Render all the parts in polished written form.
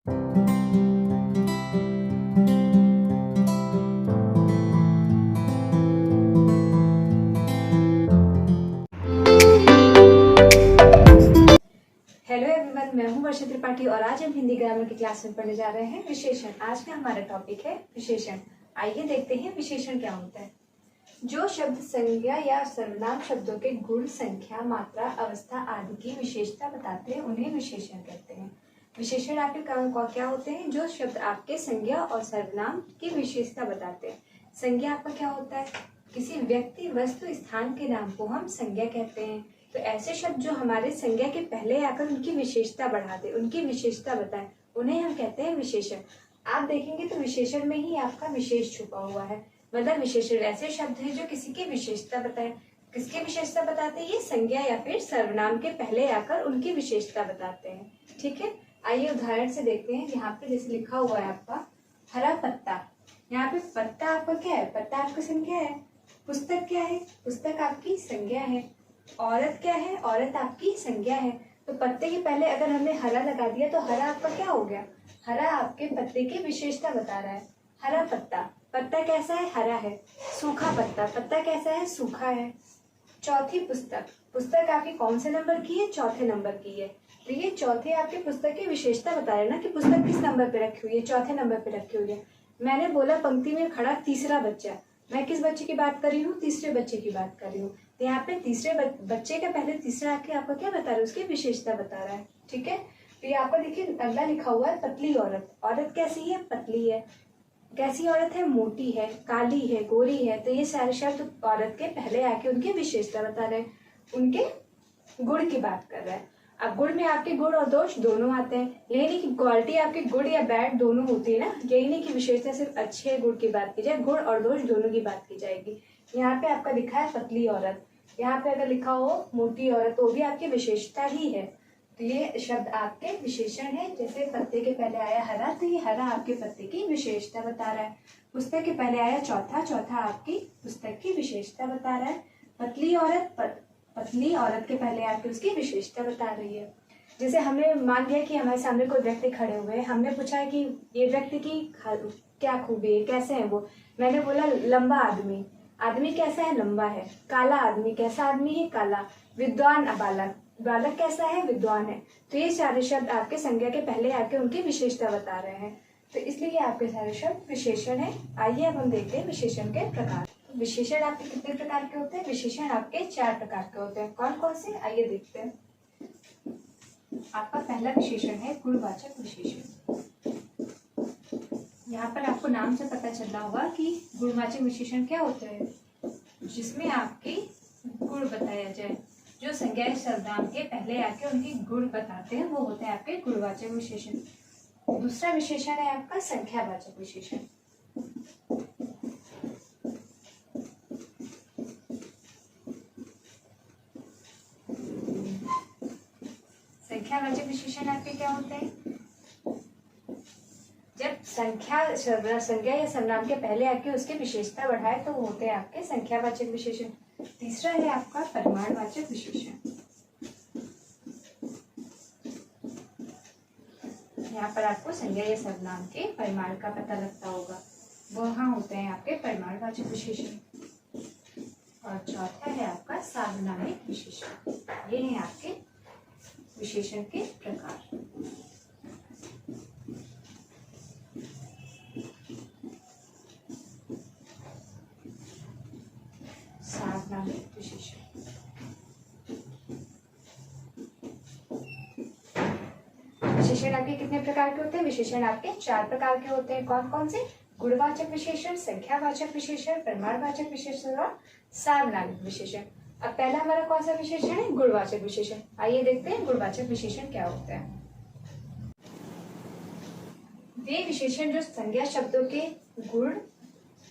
Hello everyone, मैं हूं वर्षा त्रिपाठी और आज हम हिंदी ग्रामर की क्लास में पढ़ने जा रहे हैं विशेषण। आज का हमारा टॉपिक है विशेषण। आइए देखते हैं विशेषण क्या होता है। जो शब्द संज्ञा या सर्वनाम शब्दों के गुण, संख्या, मात्रा, अवस्था आदि की विशेषता बताते हैं उन्हें विशेषण कहते हैं। विशेषण आपके क्या होते हैं? जो शब्द आपके संज्ञा और सर्वनाम की विशेषता बताते हैं। संज्ञा आपका क्या होता है? किसी व्यक्ति, वस्तु, स्थान के नाम को हम संज्ञा कहते हैं। तो ऐसे शब्द जो हमारे संज्ञा के पहले आकर उनकी विशेषता बढ़ा दे, उनकी विशेषता बताएं, उन्हें हम कहते हैं विशेषण। आप देखेंगे तो विशेषण में ही आपका विशेष छुपा हुआ है। मतलब विशेषण ऐसे शब्द हैं जो किसी की विशेषता बताएं। किसकी विशेषता बताते हैं? ये संज्ञा या फिर सर्वनाम के पहले आकर उनकी विशेषता बताते हैं। ठीक है, आइए उदाहरण से देखते हैं। यहाँ पे जैसे लिखा हुआ है आपका हरा पत्ता। यहाँ पे पत्ता आपका क्या है? पत्ता आपका संज्ञा है। पुस्तक क्या है? पुस्तक आपकी संज्ञा है। औरत क्या है? औरत आपकी संज्ञा है। तो पत्ते के पहले अगर हमने हरा लगा दिया तो हरा आपका क्या हो गया? हरा आपके पत्ते की विशेषता बता रहा है। हरा पत्ता, पत्ता कैसा है? हरा है। सूखा पत्ता, पत्ता कैसा है? सूखा है। चौथी पुस्तक, पुस्तक आपकी कौन से नंबर की है? चौथे नंबर की है। तो ये चौथे आपके पुस्तक की विशेषता बता रहे हैं ना कि पुस्तक किस नंबर पे रखी हुई है? चौथे नंबर पे रखी हुई है। मैंने बोला पंक्ति में खड़ा तीसरा बच्चा, मैं किस बच्चे की बात कर रही हूँ? तीसरे बच्चे की बात कर रही हूँ। तो यहाँ पे तीसरे बच्चे का पहले तीसरा आके आपको क्या बता रहा है? उसकी विशेषता बता रहा है। ठीक है, तो ये आपको देखिए अगला लिखा हुआ है पतली औरत। औरत कैसी है? पतली है। कैसी औरत है? मोटी है, काली है, गोरी है। तो ये सारे शब्द औरत के पहले आके उनकी विशेषता बता रहे हैं, उनके गुण की बात कर रहा है। अब गुण में आपके गुण और दोष दोनों आते हैं। यही नहीं कि क्वालिटी आपकी गुड या बैड दोनों होती है ना, यही नहीं कि विशेषता सिर्फ अच्छे गुण की बात की जाए, गुण और दोष दोनों की बात की जाएगी। यहाँ पे आपका लिखा है पतली औरत, यहाँ पे अगर लिखा हो मोटी औरत तो भी आपकी विशेषता ही है। तो ये शब्द आपके विशेषण है। जैसे पत्ते के पहले आया हरा, तो ये हरा आपके पत्ते की विशेषता बता रहा है। पुस्तक के पहले आया चौथा, चौथा आपकी पुस्तक की विशेषता बता रहा है। पतली औरत, पतली औरत के पहले आके उसकी विशेषता बता रही है। जैसे हमने मान लिया कि हमारे सामने कोई व्यक्ति खड़े हुए हैं, हमने पूछा है कि ये व्यक्ति की क्या खूबी है, कैसे है वो? मैंने बोला लंबा आदमी, आदमी कैसा है? लंबा है। काला आदमी, कैसा आदमी है? काला। विद्वान बालक, बालक कैसा है? विद्वान है। तो ये सारे शब्द आपके संज्ञा के पहले आके उनकी विशेषता बता रहे हैं, तो इसलिए आपके सारे शब्द विशेषण है। आइए अब हम देखते हैं विशेषण के प्रकार। विशेषण आपके कितने प्रकार के होते हैं? विशेषण आपके 4 प्रकार के होते हैं। कौन कौन से? आइए देखते हैं। आपका पहला विशेषण है गुणवाचक विशेषण। यहाँ पर आपको नाम से पता चल रहा होगा कि गुणवाचक विशेषण क्या होते हैं, जिसमें आपके गुण बताया जाए। जो संज्ञा सर्वनाम के पहले आके उनके गुण बताते हैं वो होते हैं आपके गुणवाचक विशेषण। दूसरा विशेषण है आपका संख्यावाचक विशेषण। संख्यावाचक विशेषण आपके क्या होते हैं? जब संज्ञा या सर्वनाम के पहले आके उसकी विशेषता बढ़ाए तो वो होते हैं आपके संख्यावाचक विशेषण। तीसरा है आपका परिमाणवाचक विशेषण। यहाँ पर आपको संज्ञा या सर्वनाम के परिमाण का पता लगता होगा, वहाँ होते हैं आपके परिमाणवाचक विशेषण। और चौथा है आपका सार्वनामिक विशेषण। ये है आपके विशेषण के प्रकार। सार्वनामिक विशेषण, विशेषण आपके कितने प्रकार के होते हैं? विशेषण आपके 4 प्रकार के होते हैं। कौन कौन से? गुणवाचक विशेषण, संख्यावाचक विशेषण, परिमाणवाचक विशेषण और सार्वनामिक विशेषण। अब पहला हमारा कौन सा विशेषण है? गुणवाचक विशेषण। आइए देखते हैं गुणवाचक विशेषण क्या होता है। वे विशेषण जो संज्ञा शब्दों के गुण,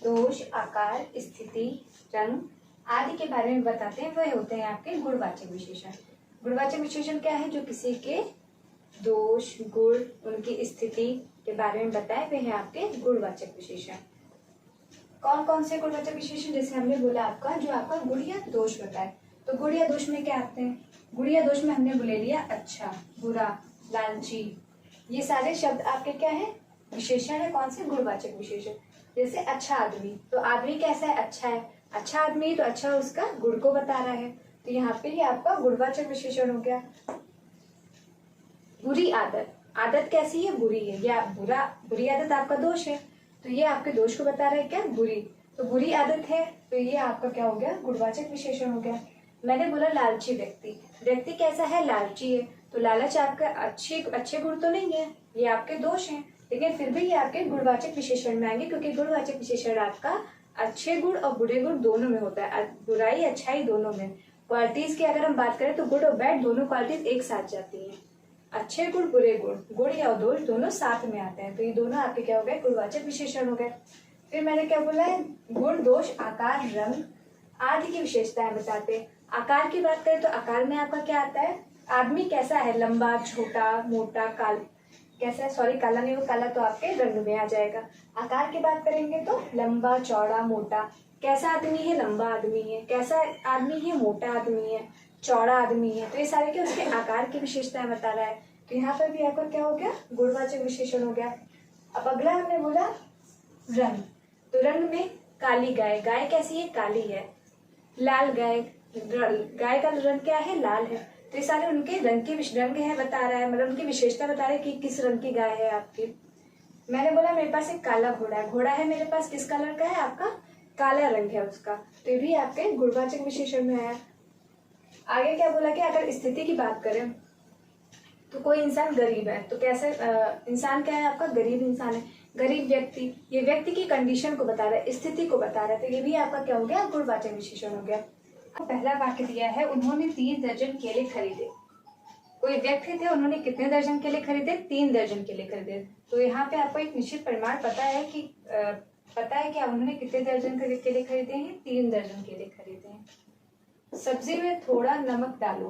दोष, आकार, स्थिति, रंग आदि के बारे में बताते हैं वह होते हैं आपके गुणवाचक विशेषण। गुणवाचक विशेषण क्या है? जो किसी के दोष, गुण, उनकी स्थिति के बारे में बताए वे हैं आपके गुणवाचक विशेषण। कौन कौन से गुणवाचक विशेषण? जैसे हमने बोला आपका जो आपका गुण या दोष बताए, तो गुण या दोष में क्या आते हैं? गुण या दोष में हमने बोले लिया अच्छा, बुरा, लालची, ये सारे शब्द आपके क्या है, विशेषण है। कौन से, गुणवाचक विशेषण। जैसे अच्छा आदमी, तो आदमी कैसा है, अच्छा है। अच्छा आदमी तो अच्छा उसका गुण को बता रहा है, तो यहाँ पे ये आपका गुणवाचक विशेषण हो गया। बुरी आदत, आदत कैसी है, बुरी है, या बुरी आदत आपका दोष है, तो ये आपके दोष को बता रहा है क्या, बुरी। तो बुरी आदत है, तो ये आपका क्या हो गया, गुणवाचक विशेषण हो गया। मैंने बोला लालची व्यक्ति, व्यक्ति कैसा है, लालची है, तो लालच आपका अच्छे गुण तो नहीं है, ये आपके दोष हैं, लेकिन फिर भी ये आपके गुणवाचक विशेषण में आएंगे, क्योंकि गुणवाचक विशेषण आपका अच्छे गुण और बुरे गुण दोनों में होता है, बुराई अच्छाई दोनों में। क्वालिटीज की अगर हम बात करें तो गुड और बैड दोनों क्वालिटीज एक साथ जाती है, अच्छे गुण बुरे गुण या दोष दोनों साथ में आते हैं, तो ये दोनों आपके क्या हो गए, गुणवाचक विशेषण हो गए। फिर मैंने क्या बोला है, गुण दोष आकार रंग आदि की विशेषताएं बताते हैं। आकार की बात करें तो आकार में आपका क्या आता है, आदमी कैसा है, लंबा छोटा मोटा कैसा है, सॉरी काला नहीं, वो काला तो आपके रंग में आ जाएगा। आकार की बात करेंगे तो लंबा चौड़ा मोटा, कैसा आदमी है, लंबा आदमी है, कैसा आदमी है, मोटा आदमी है, चौड़ा आदमी है, तो ये सारे क्या उसके आकार की विशेषताएं बता रहा है, तो यहाँ पर भी आपका क्या हो गया, गुणवाचक विशेषण हो गया। अब अगला हमने बोला रंग, तो रंग में काली गाय, गाय कैसी है, काली है। लाल गाय, गाय का रंग क्या है, लाल है, तो ये सारे उनके रंग के रंग है बता रहा है, मतलब उनकी विशेषता बता रहा है कि किस रंग की गाय है आपकी। मैंने बोला मेरे पास एक काला घोड़ा है, घोड़ा है मेरे पास, किस कलर का है, आपका काला रंग है उसका, तो ये भी आपके गुणवाचक विशेषण में आया। आगे क्या बोला कि अगर स्थिति की बात करें तो कोई इंसान गरीब है, तो कैसे इंसान क्या है आपका, गरीब इंसान है, गरीब व्यक्ति, ये व्यक्ति की कंडीशन को बता रहा है, स्थिति को बता रहा है, तो ये भी आपका क्या हो गया, गुणवाचक विशेषण हो गया। पहला वाक्य दिया है, उन्होंने 3 दर्जन केले खरीदे। कोई व्यक्ति थे, उन्होंने कितने दर्जन केले खरीदे, 3 दर्जन केले खरीदे, तो यहाँ पे आपको एक निश्चित परिमाण पता है कि पता है कि उन्होंने कितने दर्जन केले खरीदे हैं, 3 दर्जन केले खरीदे हैं। सब्जी में थोड़ा नमक डालो,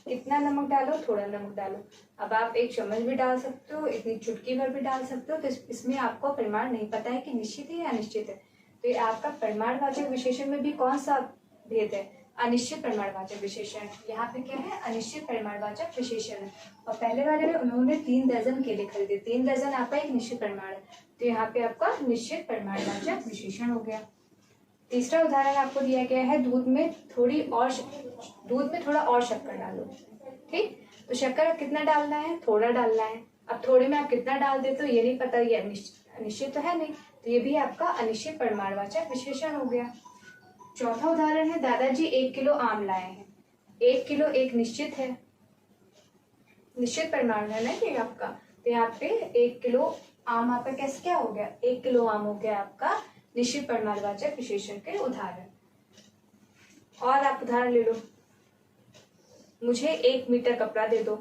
कितना नमक डालो, थोड़ा नमक डालो। अब आप 1 चम्मच भी डाल सकते हो, इतनी चुटकी भर भी डाल सकते हो, तो इसमें आपको परिमाण नहीं पता है कि निश्चित है या अनिश्चित है, तो ये आपका परिमाणवाचक विशेषण में भी कौन सा भेद है, अनिश्चित परिमाणवाचक विशेषण। यहाँ पे क्या है, अनिश्चित परिमाणवाचक विशेषण है। और पहले वाले में उन्होंने 3 दर्जन केले खरीदे, 3 दर्जन आपका एक निश्चित परिमाण है, तो यहाँ पे आपका निश्चित परिमाणवाचक विशेषण हो गया। तीसरा उदाहरण आपको दिया गया है, दूध में थोड़ा और शक्कर डालो। ठीक, तो शक्कर कितना डालना है, थोड़ा डालना है। अब थोड़े में आप कितना डाल देते हो ये नहीं पता, ये अनिश्चित तो है नहीं, तो ये भी आपका अनिश्चित परिमाणवाचक विशेषण हो गया। चौथा उदाहरण है, दादाजी 1 किलो आम लाए हैं। 1 किलो एक निश्चित है, निश्चित परिमाण है ना ये आपका, तो यहाँ पे 1 किलो आम आपका कैसे क्या हो गया, 1 किलो आम हो गया आपका निश्चित परिमाणवाचक विशेषण के उदाहरण। और आप उदाहरण ले लो, मुझे 1 मीटर कपड़ा दे दो,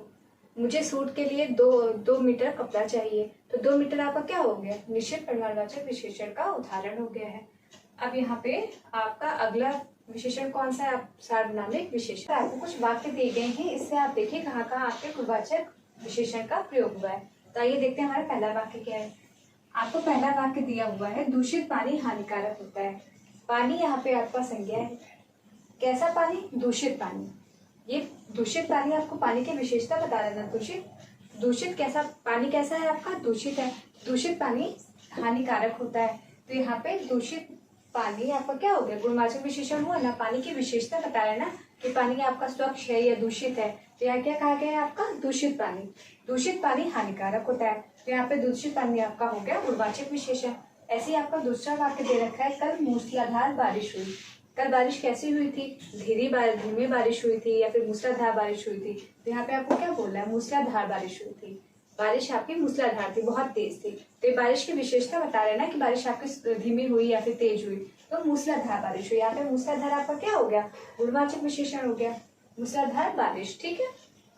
मुझे सूट के लिए 2 मीटर कपड़ा चाहिए, तो 2 मीटर आपका क्या हो गया, निश्चित परिमाणवाचक विशेषण का उदाहरण हो गया है। अब यहाँ पे आपका अगला विशेषण कौन सा है, आप सार्वनामिक विशेषण। आपको कुछ वाक्य दिए गए हैं, इससे आप देखिए कहाँ कहाँ आपके गुणवाचक विशेषण का प्रयोग हुआ है। तो आइए देखते हैं हमारा पहला वाक्य क्या है। आपको पहला वाक्य दिया हुआ है, दूषित पानी हानिकारक होता है। पानी यहाँ पे आपका संज्ञा है, कैसा पानी, दूषित पानी। ये दूषित पानी आपको पानी की विशेषता बता रहा है ना, दूषित कैसा पानी, कैसा है आपका, दूषित है। दूषित पानी हानिकारक होता है, तो यहाँ पे दूषित पानी आपका क्या हो गया, गुणवाचक विशेषण हुआ ना, पानी की विशेषता बता रहा है ना कि पानी आपका स्वच्छ है या दूषित है, तो यहाँ क्या कहा गया है आपका, दूषित पानी। दूषित पानी हानिकारक होता है, तो यहाँ पे दूषित पानी आपका हो गया गुणवाचक विशेषण। ऐसे ही आपका दूसरा वाक्य दे रखा है, कल मूसलाधार बारिश हुई। कल बारिश कैसी हुई थी, धीमी बारिश हुई थी या फिर मूसलाधार बारिश हुई थी, तो यहाँ पे आपको क्या बोलना है, मूसलाधार बारिश हुई थी। बारिश आपकी मूसलाधार थी, बहुत तेज थी, तो ये बारिश की विशेषता बता रहे हैं ना कि बारिश आपकी धीमी हुई या फिर तेज हुई, तो मूसलाधार बारिश हुई। यहाँ पे मूसलाधार आपका क्या हो गया, गुणवाचक विशेषण हो गया, मूसलाधार बारिश। ठीक है,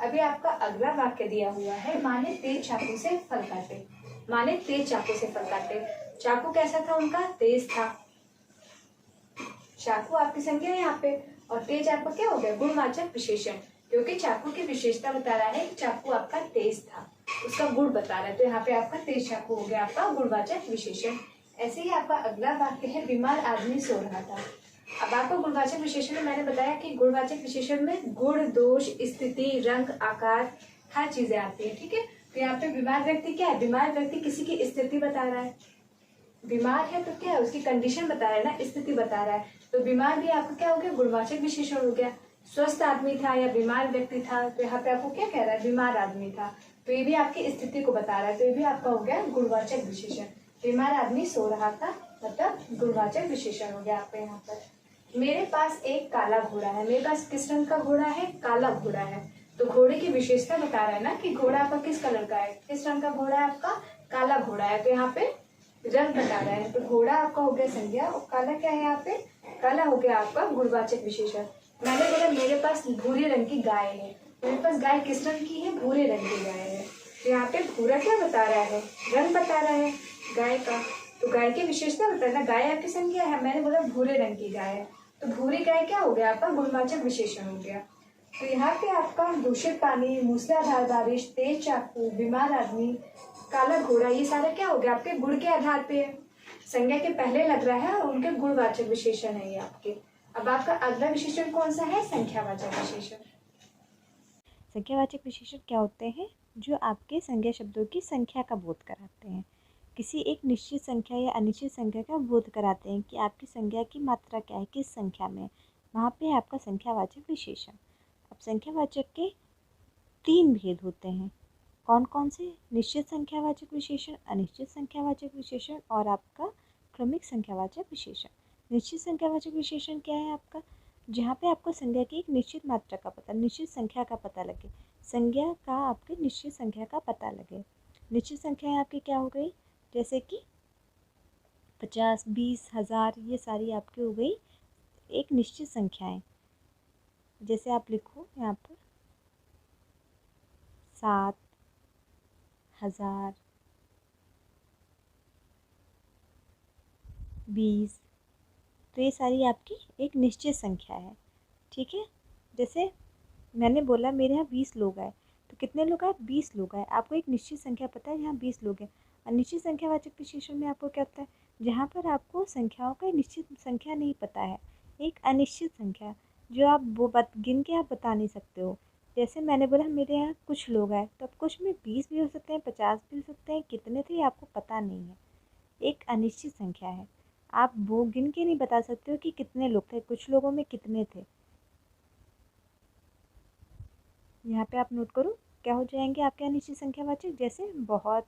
अभी आपका अगला वाक्य दिया हुआ है, माँ ने तेज चाकू से फल काटे। माँ ने तेज चाकू से फल काटे, चाकू कैसा था उनका, तेज था। चाकू आपकी संज्ञा है यहाँ पे, और तेज आपका क्या हो गया, गुणवाचक विशेषण, क्योंकि चाकू की विशेषता बता रहा है, चाकू आपका तेज था, उसका गुण बता रहा है, तो यहाँ पे आपका तेज चाकू हो गया आपका गुणवाचक विशेषण। ऐसे ही आपका अगला वाक्य है, बीमार आदमी सो रहा था। अब आपको गुणवाचक विशेषण में मैंने बताया कि गुणवाचक विशेषण में गुण दोष स्थिति रंग आकार हर चीजें आती है। ठीक है, तो यहाँ पे बीमार व्यक्ति क्या है, बीमार व्यक्ति किसी की स्थिति बता रहा है, बीमार है तो क्या है उसकी कंडीशन बता रहा है ना, स्थिति बता रहा है। तो बीमार भी आपका क्या हो गया, गुणवाचक विशेषण हो गया। स्वस्थ आदमी था या बीमार व्यक्ति था, तो यहाँ पे आपको क्या कह रहा है, बीमार आदमी था, तो ये भी आपकी स्थिति को बता रहा है, तो ये भी आपका हो गया गुणवाचक विशेषण। बीमार आदमी सो रहा था, मतलब गुणवाचक विशेषण हो गया आपका यहाँ पर। मेरे पास एक काला घोड़ा है, मेरे पास किस रंग का घोड़ा है, काला घोड़ा है, तो घोड़े की विशेषता बता रहा है ना कि घोड़ा आपका किस कलर का है, किस रंग का घोड़ा है आपका, काला घोड़ा है, तो यहाँ पे रंग बता रहा है, तो घोड़ा आपका हो गया संज्ञा और काला क्या है यहाँ पे, काला हो गया आपका गुणवाचक विशेषण। मैंने बोला मेरे पास भूरे रंग की गाय है, मेरे पास गाय किस रंग की है, भूरे रंग की गाय है, तो यहाँ पे भूरा क्या बता रहा है, रंग बता रहा है गाय का, तो गाय की विशेषता बता रहा है, गाय आपकी संज्ञा है, मैंने बोला भूरे रंग की गाय है, तो भूरी गाय क्या हो गया आपका गुणवाचक विशेषण हो गया। तो यहाँ पे आपका दूषित पानी, मूसलाधार बारिश, तेज चाकू, बीमार आदमी, काला घोड़ा, ये सारा क्या हो गया आपके गुण के आधार पे है, संज्ञा के पहले लग रहा है और उनके गुणवाचक विशेषण है ये आपके। अब आपका अगला विशेषण कौन सा है, संख्यावाचक विशेषण। संख्यावाचक विशेषण क्या होते हैं, जो आपके संज्ञा शब्दों की संख्या का बोध कराते हैं, किसी एक निश्चित संख्या या अनिश्चित संख्या का बोध कराते हैं कि आपकी संज्ञा की मात्रा क्या है, किस संख्या में, वहाँ पे आपका संख्यावाचक विशेषण। अब संख्यावाचक के 3 भेद होते हैं, कौन कौन से, निश्चित संख्यावाचक विशेषण, अनिश्चित संख्यावाचक विशेषण और आपका क्रमिक संख्यावाचक विशेषण। निश्चित संख्यावाचक विशेषण क्या है आपका, जहाँ पे आपको संज्ञा की एक निश्चित मात्रा का पता, निश्चित संख्या का पता लगे, संज्ञा का आपके निश्चित संख्या का पता लगे। निश्चित संख्याएं आपकी क्या हो गई, जैसे कि 50, 20, 1000, ये सारी आपकी हो गई एक निश्चित संख्याएं। जैसे आप लिखो यहाँ पर 7, 1000, 20, तो ये सारी आपकी एक निश्चित संख्या है, ठीक है। जैसे मैंने बोला मेरे यहाँ 20 लोग आए, तो कितने लोग आए, 20 लोग आए, आपको एक निश्चित संख्या पता है, यहाँ 20 लोग हैं। अनिश्चित संख्यावाचक विशेषण में आपको क्या होता है, जहाँ पर आपको संख्याओं का निश्चित संख्या नहीं पता है, एक अनिश्चित संख्या जो आप वो गिन के आप बता नहीं सकते हो। जैसे मैंने बोला मेरे यहाँ कुछ लोग आए, तो अब कुछ में 20 भी हो सकते हैं, 50 भी हो सकते हैं, कितने थे आपको पता नहीं है, एक अनिश्चित संख्या है, आप वो गिन के नहीं बता सकते हो कि कितने लोग थे, कुछ लोगों में कितने थे। यहाँ पे आप नोट करो क्या हो जाएंगे आपके अनिश्चित संख्यावाचक, जैसे बहुत,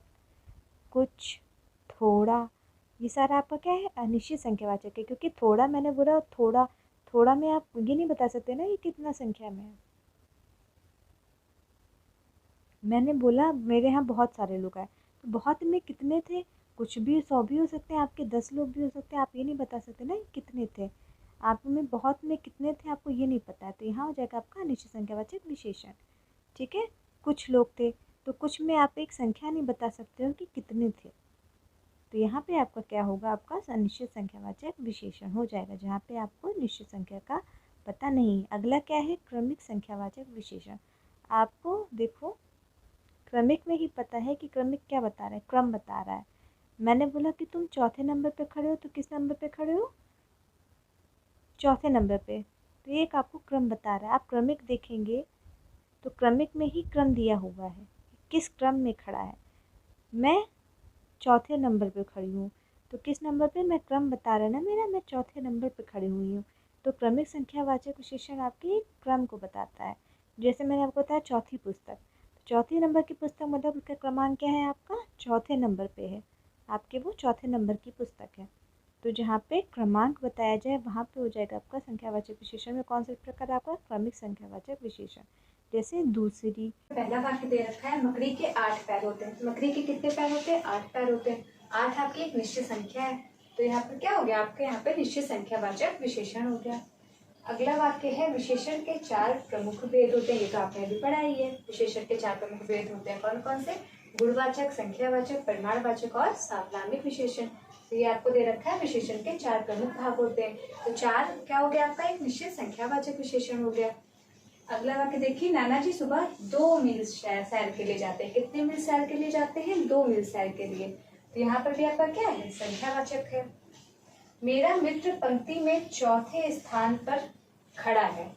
कुछ, थोड़ा, ये सारा आपका क्या है, अनिश्चित संख्यावाचक है, क्योंकि थोड़ा मैंने बोला थोड़ा, थोड़ा में आप ये नहीं बता सकते ना ये कितना संख्या में है। मैंने बोला मेरे यहाँ बहुत सारे लोग आए, तो बहुत में कितने थे, कुछ भी 100 भी हो सकते हैं, आपके 10 लोग भी हो सकते हैं, आप ये नहीं बता सकते ना कितने थे, आप में बहुत में कितने थे आपको ये नहीं पता है, तो यहाँ हो जाएगा आपका अनिश्चित संख्यावाचक विशेषण, ठीक है। कुछ लोग थे, तो कुछ में आप एक संख्या नहीं बता सकते हो कि कितने थे, तो यहाँ पे आपका क्या होगा, आपका अनिश्चित संख्यावाचक विशेषण हो जाएगा, जहाँ पे आपको निश्चित संख्या का पता नहीं। अगला क्या है, क्रमिक संख्यावाचक विशेषण। आपको देखो क्रमिक में ही पता है कि क्रमिक क्या बता रहा है, क्रम बता रहा है। मैंने बोला कि तुम चौथे नंबर पे खड़े हो, तो किस नंबर पे खड़े हो, चौथे नंबर पे, तो एक आपको क्रम बता रहा है। आप क्रमिक देखेंगे तो क्रमिक में ही क्रम दिया हुआ है, किस क्रम में खड़ा है, मैं चौथे नंबर पे खड़ी हूँ, तो किस नंबर पे, मैं क्रम बता रहा है ना मेरा, मैं चौथे नंबर पे खड़ी हुई हूँ, तो क्रमिक संख्यावाचक विशेषण आपकी क्रम को बताता है। जैसे मैंने आपको बताया चौथी पुस्तक, तो चौथी नंबर की पुस्तक मतलब उसका क्रमांक क्या है आपका, चौथे नंबर पे है, आपके वो चौथे नंबर की पुस्तक है, तो जहाँ पे क्रमांक बताया जाए वहाँ पे हो जाएगा आपका संख्यावाचक विशेषण में कौन सा प्रकार आपका, क्रमिक संख्यावाचक विशेषण। जैसे दूसरी, पहला वाक्य दे रखा है, मकड़ी के 8 पैर होते हैं, मकड़ी के कितने पैर होते हैं, 8 पैर होते हैं, 8 आपकी एक निश्चित संख्या है, तो यहाँ पर क्या हो गया आपके, यहाँ पे निश्चित संख्यावाचक विशेषण हो गया। अगला वाक्य है, विशेषण के 4 प्रमुख भेद होते हैं, ये तो आपने अभी पढ़ा ही है, विशेषण के 4 प्रमुख भेद होते हैं, कौन कौन से, गुणवाचक, संख्यावाचक, परिमाणवाचक और सावधानिक विशेषण। तो ये आपको दे रखा है, विशेषण के 4 प्रमुख भाग होते हैं, तो 4 क्या हो गया आपका, एक निश्चित संख्यावाचक विशेषण हो गया। अगला वाक्य देखिए, नाना जी सुबह 2 मील सैर के लिए जाते हैं, कितने मील सैर के लिए जाते हैं, 2 मील सैर के लिए, तो यहाँ पर भी आपका क्या है, संख्यावाचक है। मेरा मित्र पंक्ति में चौथे स्थान पर खड़ा है,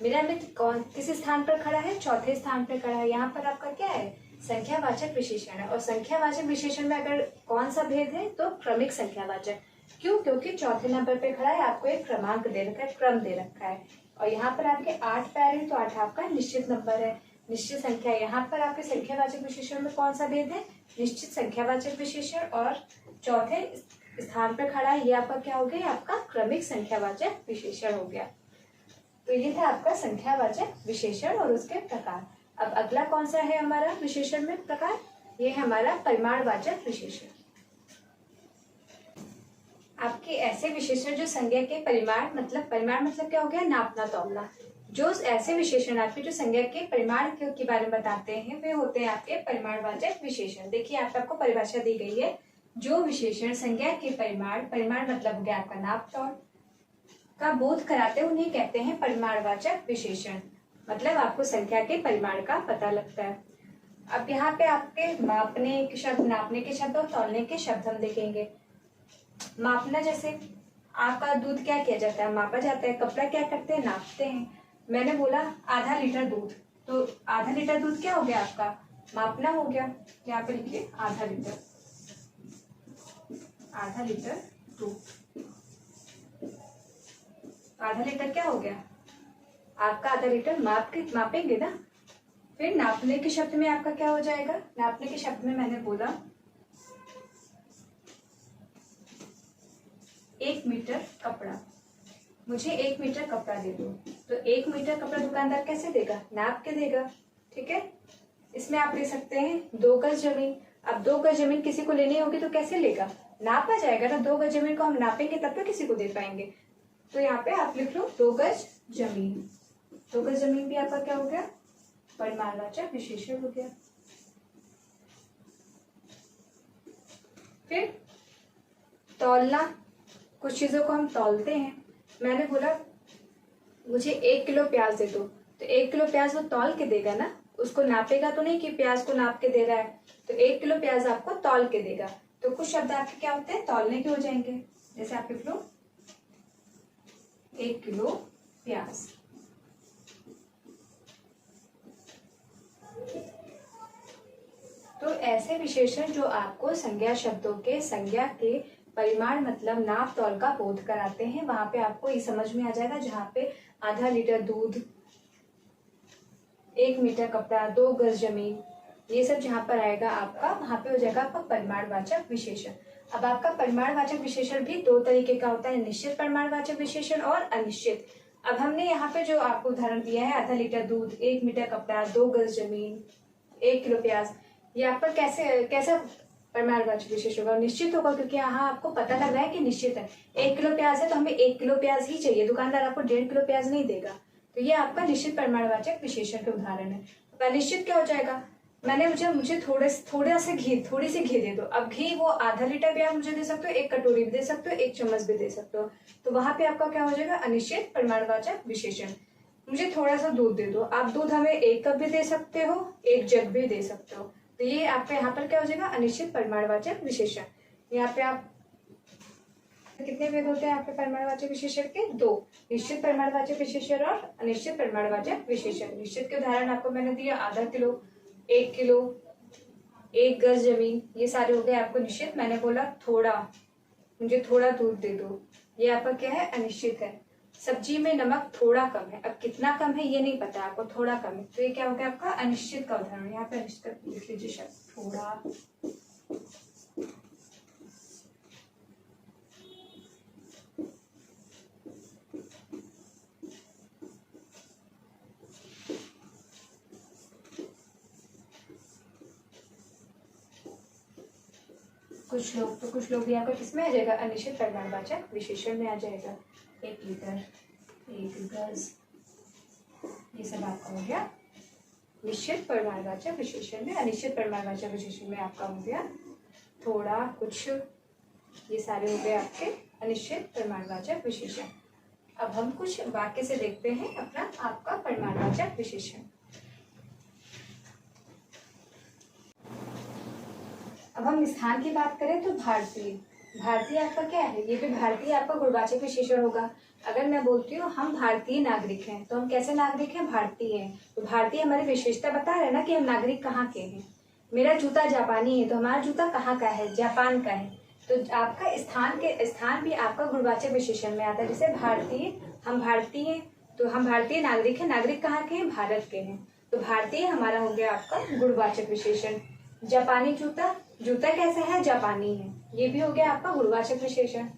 मेरा मित्र किस स्थान पर खड़ा है, चौथे स्थान पर खड़ा है, यहाँ पर आपका क्या है, संख्यावाचक विशेषण है। और संख्यावाचक विशेषण में अगर कौन सा भेद है तो क्रमिक संख्यावाचक। क्यों? क्योंकि चौथे नंबर पे खड़ा है, आपको एक क्रमांक दे रखा है, क्रम दे रखा है। और यहाँ पर आपके 8 पैर है तो 8 आपका निश्चित नंबर है, निश्चित संख्या। यहाँ पर आपके संख्यावाचक विशेषण में कौन सा भेद है? निश्चित संख्यावाचक विशेषण। और चौथे स्थान पर खड़ा है, ये आपका क्या हो गया? ये आपका क्रमिक संख्यावाचक विशेषण हो गया। तो ये था आपका संख्यावाचक विशेषण और उसके प्रकार। अब अगला कौन सा है हमारा विशेषण में प्रकार? ये है हमारा परिमाणवाचक विशेषण। आपके ऐसे विशेषण जो संज्ञा के परिमाण मतलब क्या हो गया? नापना तौलना। जो ऐसे विशेषण आपके जो संज्ञा के परिमाण के बारे में बताते हैं वे होते हैं आपके परिमाणवाचक विशेषण। देखिए आपको परिभाषा दी गई है, जो विशेषण संज्ञा के परिमाण मतलब हो गया आपका नाप तौल का बोध कराते हैं उन्हें कहते हैं परिमाणवाचक विशेषण। मतलब आपको संख्या के परिमाण का पता लगता है। अब यहाँ पे आपके मापने के शब्द, नापने के शब्द और तौलने के शब्द हम देखेंगे। मापना, जैसे आपका दूध क्या किया जाता है? मापा जाता है। कपड़ा क्या करते हैं? नापते हैं। मैंने बोला आधा लीटर दूध, तो आधा लीटर दूध क्या हो गया? आपका मापना हो गया। यहाँ पे लिखिए आधा लीटर दूध। आधा लीटर क्या हो गया? आपका आधा लीटर मापेंगे ना। फिर नापने के शब्द में आपका क्या हो जाएगा? नापने के शब्द में मैंने बोला 1 मीटर कपड़ा। मुझे 1 मीटर कपड़ा दे दो, तो 1 मीटर कपड़ा दुकानदार कैसे देगा? नाप के देगा। ठीक है। इसमें आप ले सकते हैं 2 गज जमीन। अब 2 गज जमीन किसी को लेनी होगी तो कैसे लेगा? नापा जाएगा ना। 2 गज जमीन को हम नापेंगे तब तो किसी को दे पाएंगे। तो यहाँ पे आप लिख लो 2 गज जमीन। 2 गज जमीन भी आपका क्या हो गया? परिमाणवाचक विशेषण हो गया। फिर तौलना, कुछ चीजों को हम तौलते हैं। मैंने बोला मुझे 1 किलो प्याज दे दो, तो 1 किलो प्याज वो तौल के देगा ना, उसको नापेगा तो नहीं कि प्याज को नाप के दे रहा है। तो 1 किलो प्याज आपको तौल के देगा। तो कुछ शब्द आपके क्या होते हैं? तौलने के हो जाएंगे। जैसे आप लिख लो 1 किलो प्याज। तो ऐसे विशेषण जो आपको संज्ञा शब्दों के संज्ञा के परिमाण मतलब नाप तौल का बोध कराते हैं, वहां पे आपको ये समझ में आ जाएगा। जहाँ पे आधा लीटर दूध, 1 मीटर कपड़ा, 2 गज जमीन, ये सब जहाँ पर आएगा आपका, वहां पे हो जाएगा आपका परिमाणवाचक विशेषण। अब आपका परिमाणवाचक विशेषण भी 2 तरीके का होता है, निश्चित परिमाणवाचक विशेषण और अनिश्चित। अब हमने यहाँ पे जो आपको उदाहरण दिया है, आधा लीटर दूध, 1 मीटर कपड़ा, 2 गज जमीन, 1 किलो प्याज, ये आपका कैसा परिमाणवाचक विशेषण होगा? निश्चित होगा, क्योंकि यहाँ आपको पता लग रहा है कि निश्चित है। 1 किलो प्याज है तो हमें 1 किलो प्याज ही चाहिए, दुकानदार आपको 1.5 किलो प्याज नहीं देगा। तो ये आपका निश्चित परिमाणवाचक विशेषण के उदाहरण है। तो अनिश्चित क्या हो जाएगा? मुझे थोड़ी सी घी दे दो। अब घी वो आधा लीटर भी आप मुझे दे सकते हो, 1 कटोरी भी दे सकते हो, 1 चम्मच भी दे सकते हो। तो वहां पे आपका क्या हो जाएगा? अनिश्चित परिमाणवाचक विशेषण। मुझे थोड़ा सा दूध दे दो, आप दूध हमें 1 कप भी दे सकते हो, 1 जग भी दे सकते हो। तो ये आपका यहाँ पर क्या हो जाएगा? अनिश्चित परिमाणवाचक विशेषण। यहाँ पे आप कितने भेद होते हैं आपके परिमाणवाचक विशेषण के? 2, निश्चित परिमाणवाचक विशेषण और अनिश्चित परिमाणवाचक विशेषण। निश्चित के उदाहरण आपको मैंने दिया आधा किलो, 1 किलो, 1 गज जमीन, ये सारे हो गए आपको निश्चित। मैंने बोला मुझे थोड़ा दूध दे दो, ये आपका क्या है? अनिश्चित है। सब्जी में नमक थोड़ा कम है, अब कितना कम है ये नहीं पता आपको, थोड़ा कम है, तो ये क्या हो गया आपका? अनिश्चित का उदाहरण। यहाँ पे अनिश्चित लिख लीजिए शब्द थोड़ा। कुछ लोग भी आपका किसमें आ जाएगा? अनिश्चित परिमाणवाचक विशेषण में आ जाएगा। 1 लीटर, 1 गज, ये सब आपका हो गया निश्चित परिमाणवाचक विशेषण में। अनिश्चित परिमाणवाचक विशेषण में आपका हो गया थोड़ा, कुछ, ये सारे हो गए आपके अनिश्चित परिमाणवाचक विशेषण। अब हम कुछ वाक्य से देखते हैं अपना आपका परिमाणवाचक विशेषण। अब हम स्थान की बात करें तो भारतीय आपका क्या है? ये भी भारतीय आपका गुणवाचक विशेषण होगा। अगर मैं बोलती हूँ हम भारतीय नागरिक हैं, तो हम कैसे नागरिक हैं? भारतीय हैं। तो भारतीय हमारी विशेषता बता रहे हैं ना कि हम नागरिक कहाँ के हैं। मेरा जूता जापानी है, तो हमारा जूता कहाँ का है? जापान का है। तो आपका स्थान भी आपका गुणवाचक विशेषण में आता है। जैसे भारतीय, हम भारतीय हैं, तो हम भारतीय नागरिक हैं। नागरिक कहाँ के हैं? भारत के हैं। तो भारतीय हमारा हो गया आपका गुणवाचक विशेषण। जापानी जूता, जूता कैसा है? जापानी है, ये भी हो गया आपका गुणवाचक विशेषण।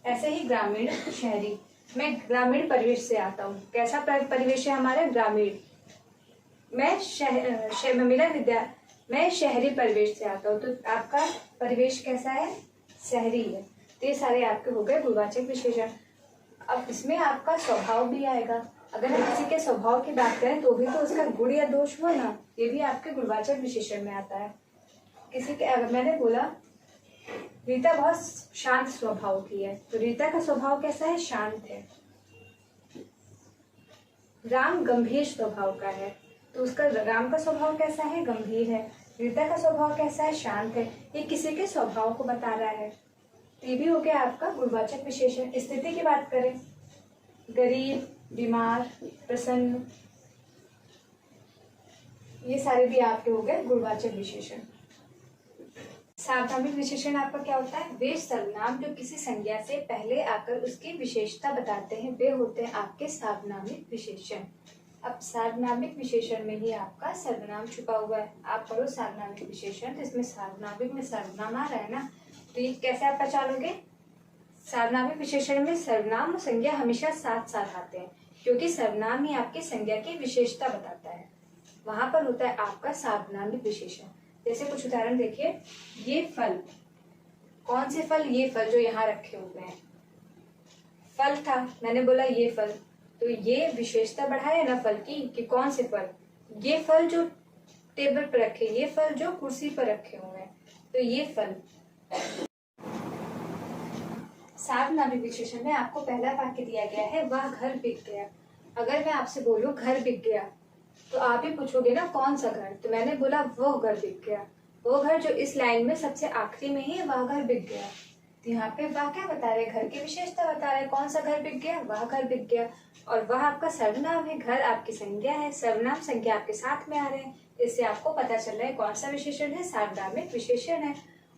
ऐसे ही ग्रामीण, शहरी। मैं ग्रामीण परिवेश से आता हूँ। कैसा परिवेश है हमारा? ग्रामीण। मैं शहरी परिवेश से आता हूँ, तो आपका परिवेश कैसा है? शहरी है। तो ये सारे आपके हो गए गुणवाचक विशेषण। अब इसमें आपका स्वभाव भी आएगा। अगर हम किसी के स्वभाव की बात करें तो भी तो उसका गुण या दोष हुआ ना, ये भी आपके गुणवाचक विशेषण में आता है। किसी के, अगर मैंने बोला रीता बहुत शांत स्वभाव की है, तो रीता का स्वभाव कैसा है? शांत है। राम गंभीर स्वभाव का है, तो उसका, राम का स्वभाव कैसा है? गंभीर है। रीता का स्वभाव कैसा है? शांत है। ये किसी के स्वभाव को बता रहा है। ये भी हो गया आपका गुणवाचक विशेषण। स्थिति की बात करें, गरीब, बीमार, प्रसन्न, ये सारे भी आपके हो गए गुणवाचक विशेषण। सार्वनामिक विशेषण आपका क्या होता है? वे सर्वनाम जो किसी संज्ञा से पहले आकर उसकी विशेषता बताते हैं, वे होते हैं आपके सार्वनामिक विशेषण। अब सार्वनामिक विशेषण में ही आपका सर्वनाम छुपा हुआ है। आप पढ़ो सार्वनामिक विशेषण, तो इसमें सार्वनामिक में सर्वनाम आ रहा है ना, तो ये कैसे आप पहचानोगे? सार्वनामिक विशेषण में सर्वनाम और संज्ञा हमेशा साथ साथ आते हैं, क्योंकि सर्वनाम ही आपकी संज्ञा की विशेषता बताता है। वहां पर होता है आपका सार्वनामिक विशेषण। जैसे कुछ उदाहरण देखिए, ये फल, कौन से फल? ये फल जो यहाँ रखे हुए हैं, फल था, मैंने बोला ये फल, तो ये विशेषता बढ़ाया ना फल की, कि कौन से फल? ये फल जो टेबल पर रखे, ये फल जो कुर्सी पर रखे हुए हैं, तो ये फल। सार्वनामिक विशेषण में आपको पहला वाक्य दिया गया है, वह घर बिक गया। अगर मैं आपसे बोलूं घर बिक गया, तो आप ही पूछोगे ना कौन सा घर? तो मैंने बोला वो घर बिक गया। वो घर जो इस लाइन में सबसे आखिरी में ही, वह घर बिक गया। तो यहाँ पे वह क्या बता रहे? घर की विशेषता बता रहे। कौन सा घर बिक गया? वह घर बिक गया। और वह आपका सर्वनाम है, घर आपकी संज्ञा है, सर्वनाम संज्ञा आपके साथ में आ रहे हैं। इससे आपको पता चल रहा है कौन सा विशेषण है? सार्वनामिक विशेषण है।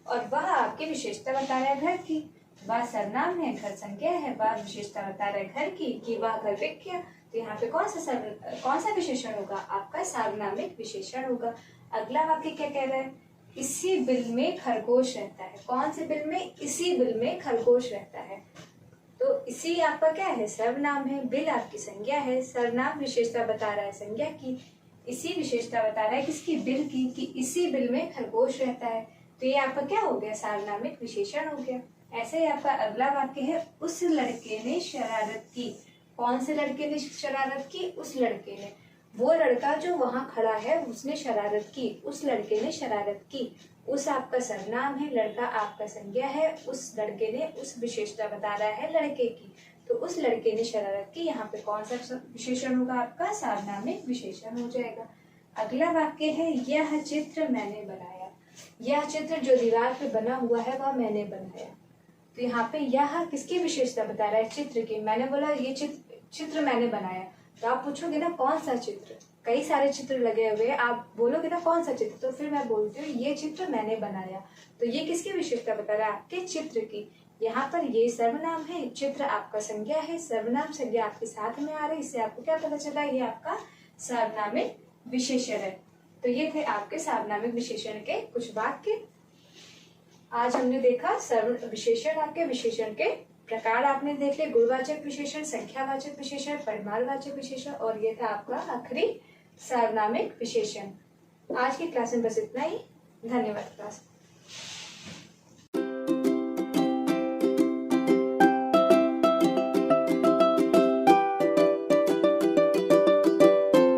और वह आपकी विशेषता बता रहा है घर की। वह सर्वनाम है, घर संज्ञा है, वह विशेषता बता रहा है घर की, कि वह घर बिक गया। तो यहाँ पे कौन सा विशेषण होगा? आपका सार्वनामिक विशेषण होगा। अगला वाक्य क्या कह रहा है? इसी बिल में खरगोश रहता है। कौन से बिल में? इसी बिल में खरगोश रहता है। तो इसी आपका क्या है? सर्वनाम है। बिल आपकी संज्ञा है। सर्वनाम विशेषता बता रहा है संज्ञा की। इसी विशेषता बता रहा है किसकी? बिल की, कि इसी बिल में खरगोश रहता है। तो ये आपका क्या हो गया? सार्वनामिक विशेषण हो गया। ऐसे ही आपका अगला वाक्य है, उस लड़के ने शरारत की। कौन से लड़के ने शरारत की? उस लड़के ने। वो लड़का जो वहां खड़ा है उसने शरारत की, उस लड़के ने शरारत की। उस आपका सर्वनाम है, लड़का आपका संज्ञा है, उस लड़के ने उस विशेषता बता रहा है लड़के की। तो उस लड़के ने शरारत की, यहाँ पे कौन सा विशेषण होगा? आपका सार्वनामिक विशेषण हो जाएगा। अगला वाक्य है, यह चित्र मैंने बनाया। यह चित्र जो दीवार पे बना हुआ है वह मैंने बनाया। तो यहाँ पे यह किसकी विशेषता बता रहा है? चित्र की। मैंने बोला ये चित्र मैंने बनाया, तो आप पूछोगे ना कौन सा चित्र? कई सारे चित्र लगे हुए हैं, आप बोलोगे ना कौन सा चित्र? तो फिर मैं बोलती हूँ ये चित्र मैंने बनाया। तो ये किसकी विशेषता बता रहा है? आपके चित्र की। यहाँ पर ये सर्वनाम है, चित्र आपका संज्ञा है, सर्वनाम संज्ञा आपके साथ में आ रही है। इससे आपको क्या पता चला? ये आपका सार्वनामिक विशेषण है। तो ये थे आपके सार्वनामिक विशेषण के कुछ वाक्य। आज हमने देखा सर्व विशेषण, आपके विशेषण के प्रकार आपने देख लिया, गुणवाचक विशेषण, संख्यावाचक विशेषण, परिमाणवाचक विशेषण, और ये था आपका आखिरी सार्वनामिक विशेषण। आज की क्लास में बस इतना ही। धन्यवाद क्लास।